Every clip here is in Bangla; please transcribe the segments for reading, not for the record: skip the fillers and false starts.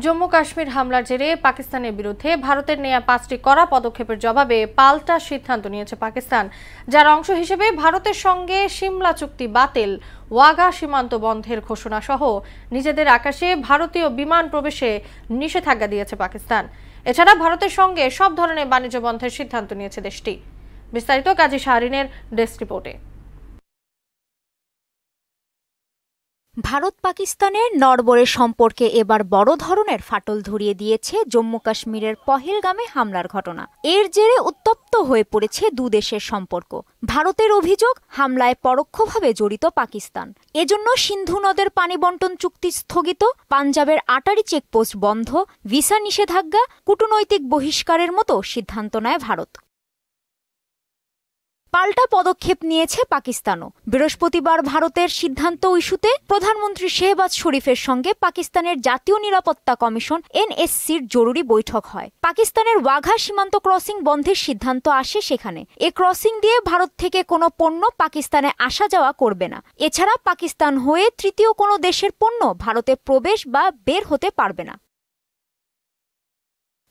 জম্মু কাশ্মীর হামলার জেরে পাকিস্তানের বিরুদ্ধে ভারতের নেয়া 5টি কড়া পদক্ষেপের জবাবে পাল্টা সিদ্ধান্ত নিয়েছে পাকিস্তান, যার অংশ হিসেবে ভারতের সঙ্গে সিমলা চুক্তি বাতিল, ওয়াঘা সীমান্ত বন্ধের ঘোষণা সহ নিজেদের আকাশে ভারতীয় বিমান প্রবেশে নিষেধাজ্ঞা দিয়েছে পাকিস্তান। এছাড়া ভারতের সঙ্গে সব ধরনের বাণিজ্য বন্ধের সিদ্ধান্ত নিয়েছে দেশটি। বিস্তারিত কাজী শাহরিনের ডেস্ক রিপোর্টে। ভারত পাকিস্তানের নড়বড়ে সম্পর্কে এবার বড় ধরনের ফাটল ধরিয়ে দিয়েছে জম্মু কাশ্মীরের পহেলগামে হামলার ঘটনা। এর জেরে উত্তপ্ত হয়ে পড়েছে দুদেশের সম্পর্ক। ভারতের অভিযোগ, হামলায় পরোক্ষভাবে জড়িত পাকিস্তান। এজন্য সিন্ধু নদের পানি বন্টন চুক্তি স্থগিত, পাঞ্জাবের আটারি চেকপোস্ট বন্ধ, ভিসা নিষেধাজ্ঞা, কূটনৈতিক বহিষ্কারের মতো সিদ্ধান্ত নেয় ভারত। পাল্টা পদক্ষেপ নিয়েছে পাকিস্তানও। বৃহস্পতিবার ভারতের সিদ্ধান্ত ইস্যুতে প্রধানমন্ত্রী শেহবাজ শরীফের সঙ্গে পাকিস্তানের জাতীয় নিরাপত্তা কমিশন এনএসসির জরুরি বৈঠক হয়। পাকিস্তানের ওয়াঘা সীমান্ত ক্রসিং বন্ধের সিদ্ধান্ত আসে সেখানে। এ ক্রসিং দিয়ে ভারত থেকে কোনো পণ্য পাকিস্তানে আসা যাওয়া করবে না। এছাড়া পাকিস্তান হয়ে তৃতীয় কোনো দেশের পণ্য ভারতে প্রবেশ বা বের হতে পারবে না।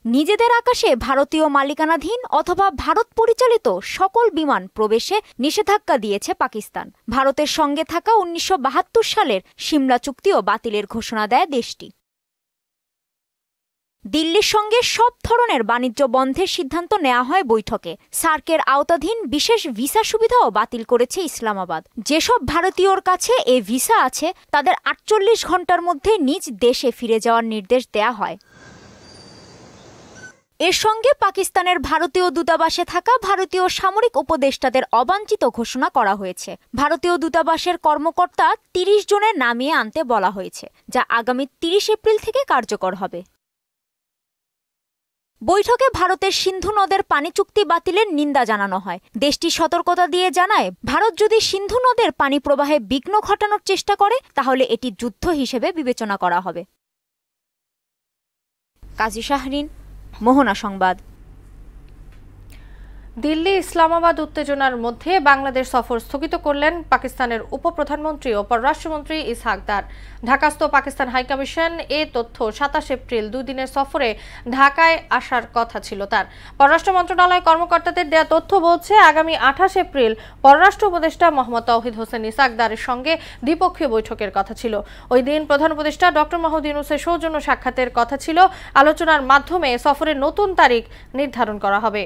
নিজেদের আকাশে ভারতীয় মালিকানাধীন অথবা ভারত পরিচালিত সকল বিমান প্রবেশে নিষেধাজ্ঞা দিয়েছে পাকিস্তান। ভারতের সঙ্গে থাকা 1972 সালের সিমলা চুক্তিও বাতিলের ঘোষণা দেয় দেশটি। দিল্লির সঙ্গে সব ধরনের বাণিজ্য বন্ধের সিদ্ধান্ত নেওয়া হয় বৈঠকে। সার্কের আওতাধীন বিশেষ ভিসা সুবিধাও বাতিল করেছে ইসলামাবাদ। যেসব ভারতীয়র কাছে এ ভিসা আছে তাদের 48 ঘন্টার মধ্যে নিজ দেশে ফিরে যাওয়ার নির্দেশ দেয়া হয়। এর সঙ্গে পাকিস্তানের ভারতীয় দূতাবাসে থাকা ভারতীয় সামরিক উপদেষ্টাদের অবাঞ্ছিত ঘোষণা করা হয়েছে। ভারতীয় দূতাবাসের কর্মকর্তা 30 জনের নামিয়ে আনতে বলা হয়েছে, যা আগামী 30 এপ্রিল থেকে কার্যকর হবে। বৈঠকে ভারতের সিন্ধু নদের পানি চুক্তি বাতিলের নিন্দা জানানো হয়। দেশটি সতর্কতা দিয়ে জানায়, ভারত যদি সিন্ধু নদের পানি প্রবাহে বিঘ্ন ঘটানোর চেষ্টা করে তাহলে এটি যুদ্ধ হিসেবে বিবেচনা করা হবে। কাজী শাহরিন, মোহনা সংবাদ। দিল্লি ইসলামাবাদ উত্তেজনার মধ্যে বাংলাদেশ সফর স্থগিত করলেন পাকিস্তানের উপপ্রধানমন্ত্রী ও পররাষ্ট্রমন্ত্রী ইসহাক দার। ঢাকাস্থ পাকিস্তান হাইকমিশন এ তথ্য 27 এপ্রিল 2 দিনের সফরে ঢাকায় আসার কথা ছিল তার। পররাষ্ট্র মন্ত্রণালয় কর্মকর্তাদের দেয়া তথ্য বলছে, আগামী 28 এপ্রিল পররাষ্ট্র উপদেষ্টা মোহাম্মদ তৌহিদ হোসেন ইসহাক দারের সঙ্গে দ্বিপক্ষীয় বৈঠকের কথা ছিল। ওই দিন প্রধান উপদেষ্টা ডক্টর মাহমুদ ইউনূসের সৌজন্য সাক্ষাতের কথা ছিল। আলোচনার মাধ্যমে সফরের নতুন তারিখ নির্ধারণ করা হবে।